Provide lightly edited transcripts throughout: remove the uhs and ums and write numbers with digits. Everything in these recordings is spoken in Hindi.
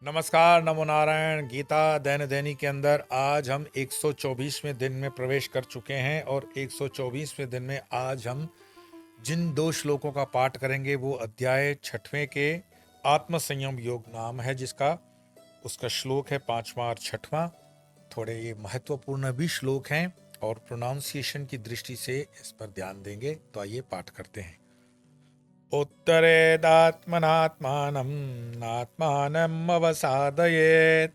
नमस्कार, नमो नारायण। गीता दैन्य दैनिक के अंदर आज हम 124वें दिन में प्रवेश कर चुके हैं और 124वें दिन में आज हम जिन दो श्लोकों का पाठ करेंगे वो अध्याय 6वें के आत्म संयम योग नाम है, जिसका उसका श्लोक है 5वां और 6वां। थोड़े ये महत्वपूर्ण भी श्लोक हैं और प्रोनाउंसिएशन की दृष्टि से इस पर ध्यान देंगे। तो आइए पाठ करते हैं। उत्तरेदात्मनात्मानं नात्मानम् अवसादयेत्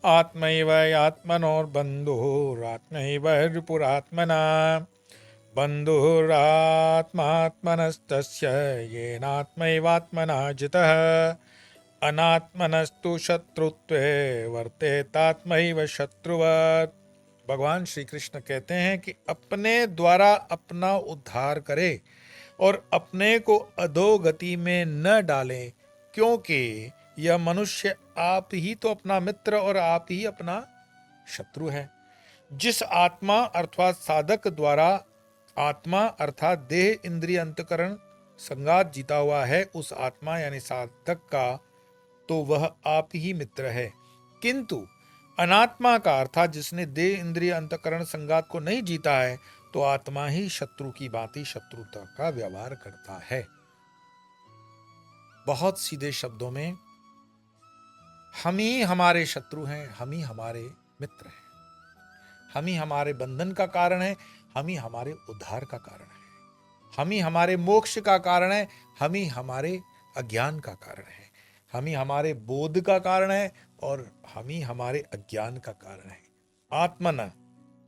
आत्मैव आत्मनोर्बन्धुरात्मैव रिपुरात्मना बन्धुरात्मात्मनस्तस्य येनात्मैवात्मना जितः अनात्मनस्तु शत्रुत्वे वर्तेतात्मैव शत्रुवत्। भगवान श्री कृष्ण कहते हैं कि अपने द्वारा अपना उद्धार करे और अपने को अधोगति में न डालें, क्योंकि यह मनुष्य आप ही तो अपना मित्र और आप ही अपना शत्रु है। जिस आत्मा अर्थात साधक द्वारा आत्मा अर्थात देह इंद्रिय अंतकरण संगात जीता हुआ है, उस आत्मा यानी साधक का तो वह आप ही मित्र है। किंतु अनात्मा का अर्थात जिसने देह इंद्रिय अंतकरण संगात को नहीं जीता है, तो आत्मा ही शत्रु की भांति शत्रुता का व्यवहार करता है। बहुत सीधे शब्दों में हम ही हमारे शत्रु हैं, हम ही हमारे मित्र हैं, हम ही हमारे बंधन का कारण है, हम ही हमारे उद्धार का कारण है, हम ही हमारे मोक्ष का कारण है, हम ही हमारे अज्ञान का कारण है, हम ही हमारे बोध का कारण है और हम ही हमारे अज्ञान का कारण है। आत्मना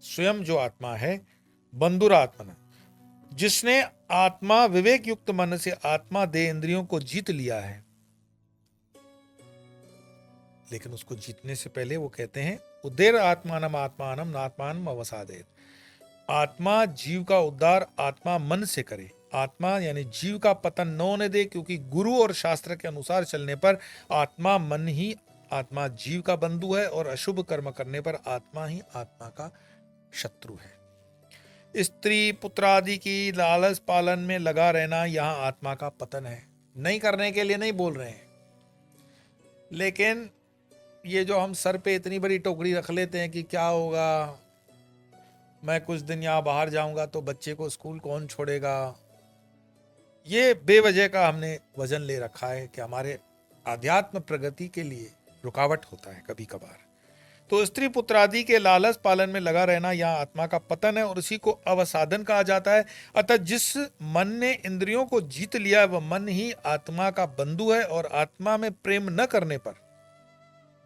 स्वयं जो आत्मा है, बंधुरात्मना जिसने आत्मा विवेक युक्त मन से आत्मा देह इंद्रियों को जीत लिया है, लेकिन उसको जीतने से पहले वो कहते हैं उदेर आत्मानम आत्मानम नात्मानम अवसादेत। आत्मा जीव का उद्धार आत्मा मन से करे। आत्मा यानी जीव का पतन न होने दे, क्योंकि गुरु और शास्त्र के अनुसार चलने पर आत्मा मन ही आत्मा जीव का बंधु है और अशुभ कर्म करने पर आत्मा ही आत्मा का शत्रु है। स्त्री पुत्र आदि की लालच पालन में लगा रहना यहाँ आत्मा का पतन है। नहीं करने के लिए नहीं बोल रहे हैं, लेकिन ये जो हम सर पे इतनी बड़ी टोकरी रख लेते हैं कि क्या होगा, मैं कुछ दिन यहाँ बाहर जाऊंगा तो बच्चे को स्कूल कौन छोड़ेगा, ये बेवजह का हमने वजन ले रखा है कि हमारे आध्यात्म प्रगति के लिए रुकावट होता है कभी कभार। तो स्त्री पुत्र आदि के लालच पालन में लगा रहना यहाँ आत्मा का पतन है और उसी को अवसाधन कहा जाता है। अतः जिस मन ने इंद्रियों को जीत लिया है, वह मन ही आत्मा का बंधु है और आत्मा में प्रेम न करने पर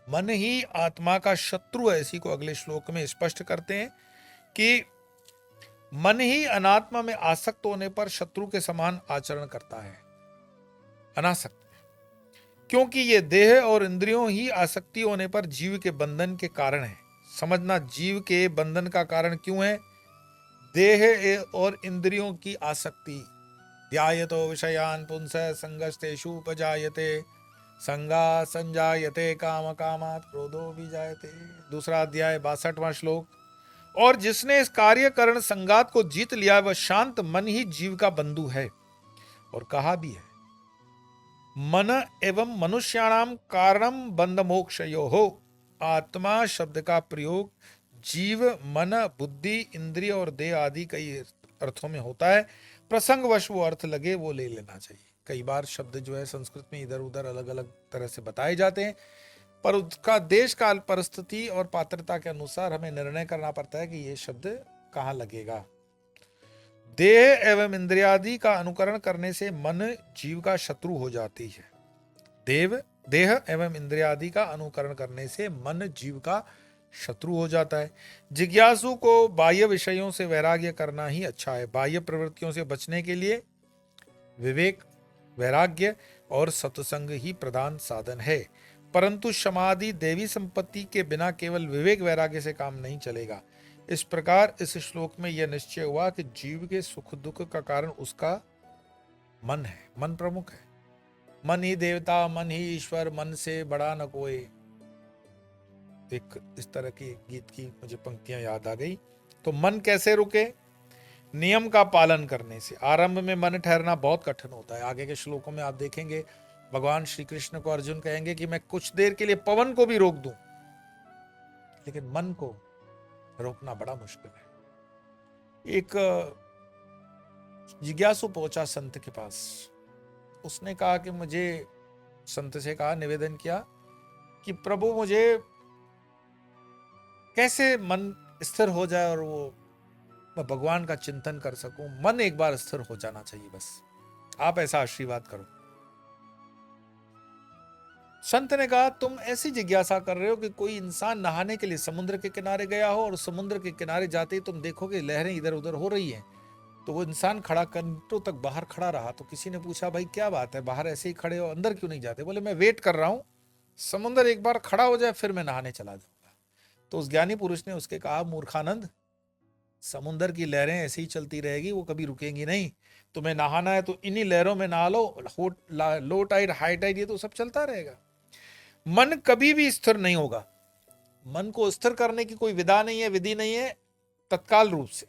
मन ही आत्मा का शत्रु है। इसी को अगले श्लोक में स्पष्ट करते हैं कि मन ही अनात्मा में आसक्त होने पर शत्रु के समान आचरण करता है। अनासक्त, क्योंकि ये देह और इंद्रियों ही आसक्ति होने पर जीव के बंधन के कारण है। समझना, जीव के बंधन का कारण क्यों है? देह और इंद्रियों की आसक्ति। ध्यायतो विषयान पुंसः संगस्तेषु उपजायते संगा संजायते काम कामात् क्रोधो विजायते। दूसरा अध्याय 62वां श्लोक। और जिसने इस कार्य कारण संगात को जीत लिया, वह शांत मन ही जीव का बंधु है। और कहा भी है, मन एवं मनुष्याणाम कारणम बंध मोक्षयोः। आत्मा शब्द का प्रयोग जीव, मन, बुद्धि, इंद्रिय और देह आदि कई अर्थों में होता है। प्रसंगवश वो अर्थ लगे वो ले लेना चाहिए। कई बार शब्द जो है संस्कृत में इधर उधर अलग अलग तरह से बताए जाते हैं, पर उसका देश काल परिस्थिति और पात्रता के अनुसार हमें निर्णय करना पड़ता है कि ये शब्द कहाँ लगेगा। देह एवं इंद्रियादि का अनुकरण करने से मन जीव का शत्रु हो जाती है। देह एवं इंद्रियादि का अनुकरण करने से मन जीव का शत्रु हो जाता है। जिज्ञासु को बाह्य विषयों से वैराग्य करना ही अच्छा है। बाह्य प्रवृत्तियों से बचने के लिए विवेक, वैराग्य और सत्संग ही प्रधान साधन है। परंतु समाधि देवी संपत्ति के बिना केवल विवेक वैराग्य से काम नहीं चलेगा। इस प्रकार इस श्लोक में यह निश्चय हुआ कि जीव के सुख दुख का कारण उसका मन है। मन प्रमुख है। मन ही देवता, मन ही ईश्वर, मन से बड़ा न कोई। एक इस तरह की गीत की मुझे पंक्तियां याद आ गई। तो मन कैसे रुके? नियम का पालन करने से। आरंभ में मन ठहरना बहुत कठिन होता है। आगे के श्लोकों में आप देखेंगे भगवान श्री कृष्ण को अर्जुन कहेंगे कि मैं कुछ देर के लिए पवन को भी रोक दूं, लेकिन मन को रोकना बड़ा मुश्किल है। एक जिज्ञासु पहुंचा संत के पास। उसने कहा कि मुझे, संत से कहा, निवेदन किया कि प्रभु मुझे कैसे मन स्थिर हो जाए और वो मैं भगवान का चिंतन कर सकूं। मन एक बार स्थिर हो जाना चाहिए, बस आप ऐसा आशीर्वाद करो। संत ने कहा तुम ऐसी जिज्ञासा कर रहे हो कि कोई इंसान नहाने के लिए समुद्र के किनारे गया हो और समुद्र के किनारे जाते ही तुम देखोगे लहरें इधर उधर हो रही हैं। तो वो इंसान खड़ा घंटों तक बाहर खड़ा रहा। तो किसी ने पूछा भाई क्या बात है, बाहर ऐसे ही खड़े हो, अंदर क्यों नहीं जाते? बोले मैं वेट कर रहा हूं, समुद्र एक बार खड़ा हो जाए फिर मैं नहाने चला जाऊंगा। तो उस ज्ञानी पुरुष ने उसके कहा मूर्खानंद, समुद्र की लहरें ऐसे ही चलती रहेगी, वो कभी रुकेंगी नहीं। तुम्हें नहाना है तो इन्हीं लहरों में नहा लो, लो टाइड हाई टाइड ये तो सब चलता रहेगा। मन कभी भी स्थिर नहीं होगा। मन को स्थिर करने की कोई विधा नहीं है, विधि नहीं है तत्काल रूप से,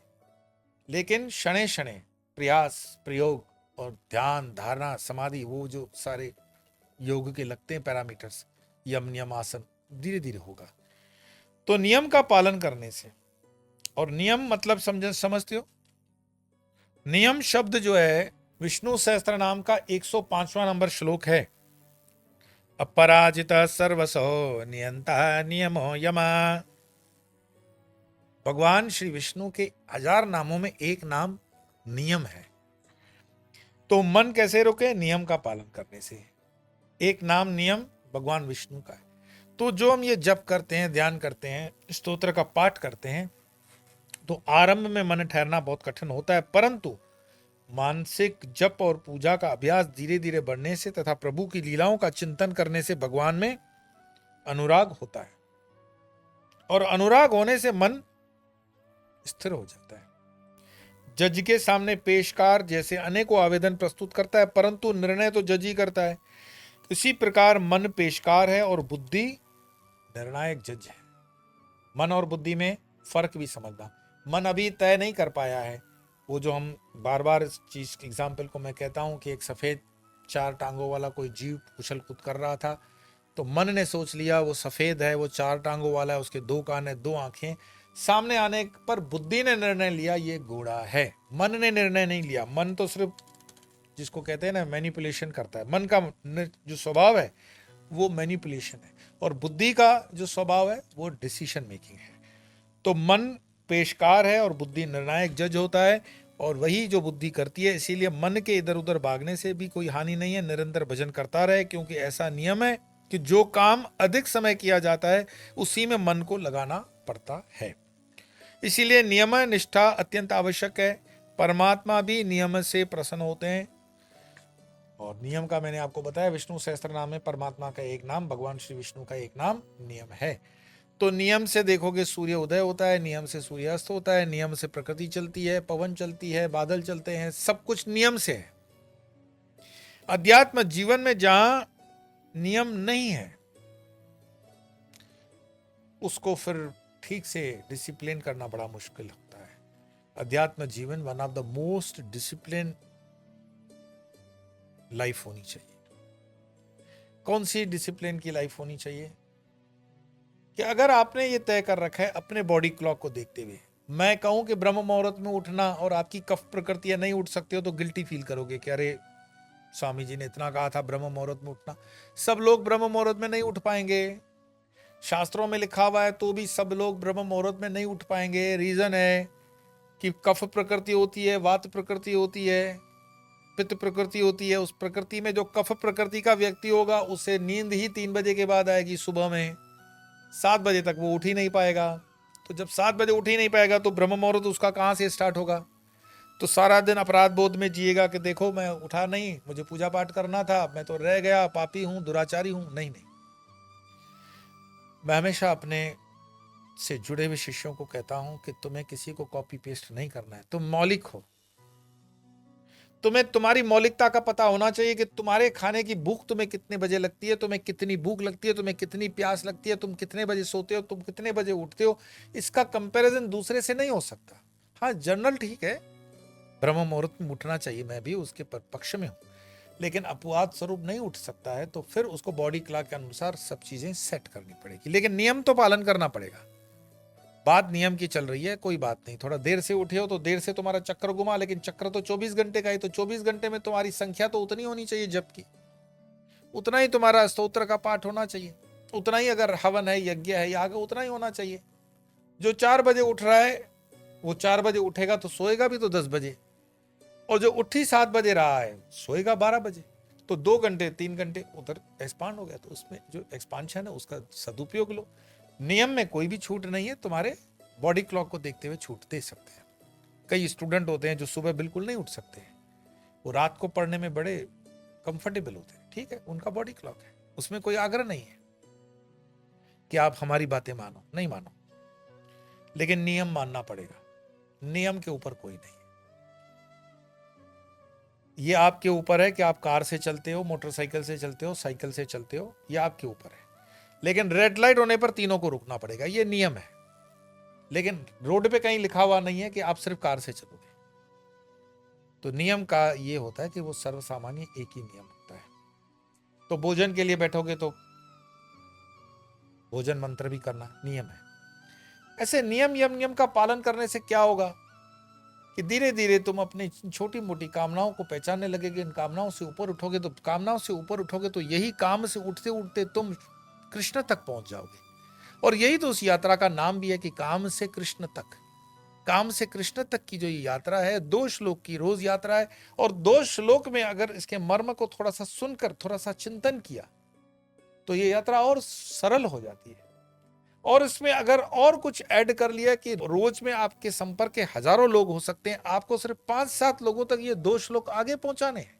लेकिन शनै शनै प्रयास प्रयोग और ध्यान धारणा समाधि, वो जो सारे योग के लगते हैं पैरामीटर्स, यम नियम आसन, धीरे धीरे होगा। तो नियम का पालन करने से, और नियम मतलब समझते हो, नियम शब्द जो है विष्णु सहस्त्र नाम का 105वां नंबर श्लोक है। अपराजित सर्वसो नियंता नियमो यमा। भगवान श्री विष्णु के 1000 नामों में एक नाम नियम है। तो मन कैसे रोके? नियम का पालन करने से। एक नाम नियम भगवान विष्णु का है। तो जो हम ये जप करते हैं, ध्यान करते हैं, स्तोत्र का पाठ करते हैं, तो आरंभ में मन ठहरना बहुत कठिन होता है, परंतु मानसिक जप और पूजा का अभ्यास धीरे धीरे बढ़ने से तथा प्रभु की लीलाओं का चिंतन करने से भगवान में अनुराग होता है, और अनुराग होने से मन स्थिर हो जाता है। जज के सामने पेशकार जैसे अनेकों आवेदन प्रस्तुत करता है, परंतु निर्णय तो जज ही करता है। इसी प्रकार मन पेशकार है और बुद्धि निर्णायक जज है। मन और बुद्धि में फर्क भी समझना। मन अभी तय नहीं कर पाया है। वो जो हम बार बार इस चीज के एग्जाम्पल को मैं कहता हूं कि एक सफेद 4 टांगों वाला कोई जीव उछल कूद कर रहा था, तो मन ने सोच लिया वो सफेद है, वो 4 टांगों वाला है, उसके 2 कान है, 2 आंखें। सामने आने पर बुद्धि ने निर्णय लिया ये घोड़ा है। मन ने निर्णय नहीं लिया। मन तो सिर्फ जिसको कहते हैं ना मैनिपुलेशन करता है। मन का जो स्वभाव है वो मैनिपुलेशन है, और बुद्धि का जो स्वभाव है वो डिसीजन मेकिंग है। तो मन पेशकार है और बुद्धि निर्णायक जज होता है, और वही जो बुद्धि करती है। इसीलिए मन के इधर उधर भागने से भी कोई हानि नहीं है। निरंतर भजन करता रहे, क्योंकि ऐसा नियम है कि जो काम अधिक समय किया जाता है उसी में मन को लगाना पड़ता है। इसीलिए नियम निष्ठा अत्यंत आवश्यक है। परमात्मा भी नियम से प्रसन्न होते हैं, और नियम का मैंने आपको बताया विष्णु सहस्त्र नाम में परमात्मा का एक नाम, भगवान श्री विष्णु का एक नाम नियम है। तो नियम से देखोगे सूर्य उदय होता है, नियम से सूर्य अस्त होता है, नियम से प्रकृति चलती है, पवन चलती है, बादल चलते हैं, सब कुछ नियम से है। अध्यात्म जीवन में जहां नियम नहीं है उसको फिर ठीक से डिसिप्लिन करना बड़ा मुश्किल होता है। अध्यात्म जीवन one of the most discipline life होनी चाहिए। कौन सी डिसिप्लिन की लाइफ होनी चाहिए? कि अगर आपने ये तय कर रखा है अपने बॉडी क्लॉक को देखते हुए, मैं कहूं कि ब्रह्म मुहूर्त में उठना, और आपकी कफ प्रकृति नहीं उठ सकते हो, तो गिल्टी फील करोगे कि अरे स्वामी जी ने इतना कहा था ब्रह्म मुहूर्त में उठना। सब लोग ब्रह्म मुहूर्त में नहीं उठ पाएंगे। शास्त्रों में लिखा हुआ है तो भी सब लोग ब्रह्म मुहूर्त में नहीं उठ पाएंगे। रीजन है कि कफ प्रकृति होती है, वात प्रकृति होती है, पित्त प्रकृति होती है। उस प्रकृति में जो कफ प्रकृति का व्यक्ति होगा उसे नींद ही 3 बजे के बाद आएगी। सुबह में 7 बजे तक वो उठ ही नहीं पाएगा। तो जब 7 बजे उठ ही नहीं पाएगा तो ब्रह्म मुहूर्त उसका कहां से स्टार्ट होगा? तो सारा दिन अपराध बोध में जिएगा कि देखो मैं उठा नहीं, मुझे पूजा पाठ करना था, मैं तो रह गया, पापी हूं, दुराचारी हूं। नहीं नहीं, मैं हमेशा अपने से जुड़े हुए शिष्यों को कहता हूं कि तुम्हें किसी को कॉपी पेस्ट नहीं करना है। तुम मौलिक हो। तुम्हें तुम्हारी मौलिकता का पता होना चाहिए कि तुम्हारे खाने की भूख तुम्हें कितने बजे लगती है, तुम्हें कितनी भूख लगती है, तुम्हें कितनी प्यास लगती है, तुम कितने बजे सोते हो, तुम कितने बजे उठते हो। इसका कंपैरिजन दूसरे से नहीं हो सकता। हाँ, जनरल ठीक है, ब्रह्म मुहूर्त में उठना चाहिए, मैं भी उसके पक्ष में हूं, लेकिन अपवाद स्वरूप नहीं उठ सकता है तो फिर उसको बॉडी क्लॉक के अनुसार सब चीजें सेट करनी पड़ेगी, लेकिन नियम तो पालन करना पड़ेगा। बात नियम की चल रही है, कोई बात नहीं, थोड़ा देर से उठे हो तो देर से तुम्हारा चक्र घुमा, लेकिन चक्र तो 24 घंटे का है, तो 24 घंटे में तुम्हारी संख्या तो उतनी होनी चाहिए जप की, उतना ही तुम्हारा स्तोत्र का पाठ होना चाहिए, उतना ही अगर हवन है, यज्ञ है, याग, उतना ही होना चाहिए। जो 4 बजे उठ रहा है वो 4 बजे उठेगा तो सोएगा भी तो 10 बजे, और जो उठी 7 बजे रहा है सोएगा 12 बजे, तो 2 घंटे 3 घंटे उधर एक्सपांड हो गया, तो उसमें जो एक्सपांशन है उसका सदुपयोग लो। नियम में कोई भी छूट नहीं है, तुम्हारे बॉडी क्लॉक को देखते हुए छूट दे सकते हैं। कई स्टूडेंट होते हैं जो सुबह बिल्कुल नहीं उठ सकते हैं, वो रात को पढ़ने में बड़े कंफर्टेबल होते हैं, ठीक है, उनका बॉडी क्लॉक है, उसमें कोई आग्रह नहीं है कि आप हमारी बातें मानो, नहीं मानो, लेकिन नियम मानना पड़ेगा। नियम के ऊपर कोई नहीं। ये आपके ऊपर है कि आप कार से चलते हो, मोटरसाइकिल से चलते हो, साइकिल से चलते हो, ये आपके ऊपर है। लेकिन रेड लाइट होने पर तीनों को रुकना पड़ेगा, ये नियम है। लेकिन रोड पे कहीं लिखा हुआ नहीं है कि आप सिर्फ कार से चलोगे। तो नियम का ये होता है कि वो सर्वसामान्य एक ही नियम होता है। तो भोजन के लिए बैठोगे तो भोजन मंत्र भी करना नियम है। ऐसे नियम यम नियम का पालन करने से क्या होगा कि धीरे धीरे तुम अपनी छोटी मोटी कामनाओं को पहचानने लगेगे, इन कामनाओं से ऊपर उठोगे, तो कामनाओं से ऊपर उठोगे तो यही काम से उठते उठते तुम कृष्ण तक पहुंच जाओगे। और यही तो उस यात्रा का नाम भी है कि काम से कृष्ण तक। काम से कृष्ण तक की जो ये यात्रा है 2 श्लोक की रोज यात्रा है, और 2 श्लोक में अगर इसके मर्म को थोड़ा सा सुनकर थोड़ा सा चिंतन किया तो ये यात्रा और सरल हो जाती है। और इसमें अगर और कुछ ऐड कर लिया कि रोज में आपके संपर्क के हजारों लोग हो सकते हैं, आपको सिर्फ 5-7 लोगों तक ये 2 श्लोक आगे पहुंचाने हैं,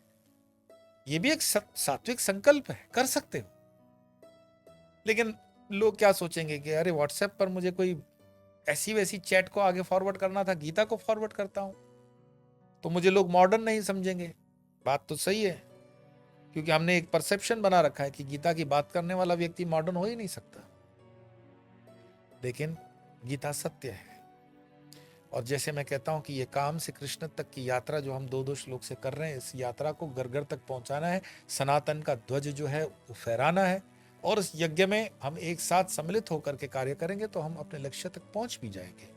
ये भी एक सात्विक संकल्प है, कर सकते हो। लेकिन लोग क्या सोचेंगे कि अरे व्हाट्सएप पर मुझे कोई ऐसी वैसी चैट को आगे फॉरवर्ड करना था, गीता को फॉरवर्ड करता हूं, तो मुझे लोग मॉडर्न नहीं समझेंगे। बात तो सही है, क्योंकि हमने एक परसेप्शन बना रखा है कि गीता की बात करने वाला व्यक्ति मॉडर्न हो ही नहीं सकता। लेकिन गीता सत्य है। और जैसे मैं कहता हूं कि ये काम से कृष्ण तक की यात्रा जो हम 2-2 श्लोक से कर रहे हैं, इस यात्रा को घर घर तक पहुंचाना है, सनातन का ध्वज जो है वो फहराना है, और इस यज्ञ में हम एक साथ सम्मिलित होकर के कार्य करेंगे तो हम अपने लक्ष्य तक पहुंच भी जाएंगे।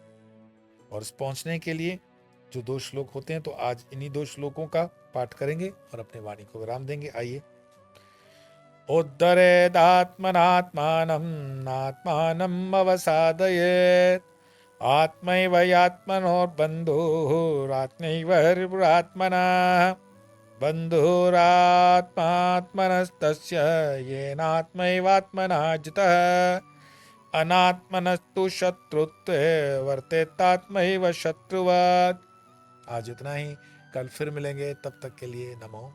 और इस पहुंचने के लिए जो 2 श्लोक होते हैं, तो आज इन्हीं 2 श्लोकों का पाठ करेंगे और अपने वाणी को विराम देंगे। आइए। उद्धरेदात्मनात्मानं नात्मानं अवसादयेत्, आत्मैव आत्मनोर्बन्धुरात्मैव रिपुरात्मनः, बन्धुरात्मात्मनस्तस्य येनात्मैवात्मना जितः, अनात्मनस्तु शत्रुत्वे वर्तेतात्मैव शत्रुवत्। आज इतना ही, कल फिर मिलेंगे, तब तक के लिए नमो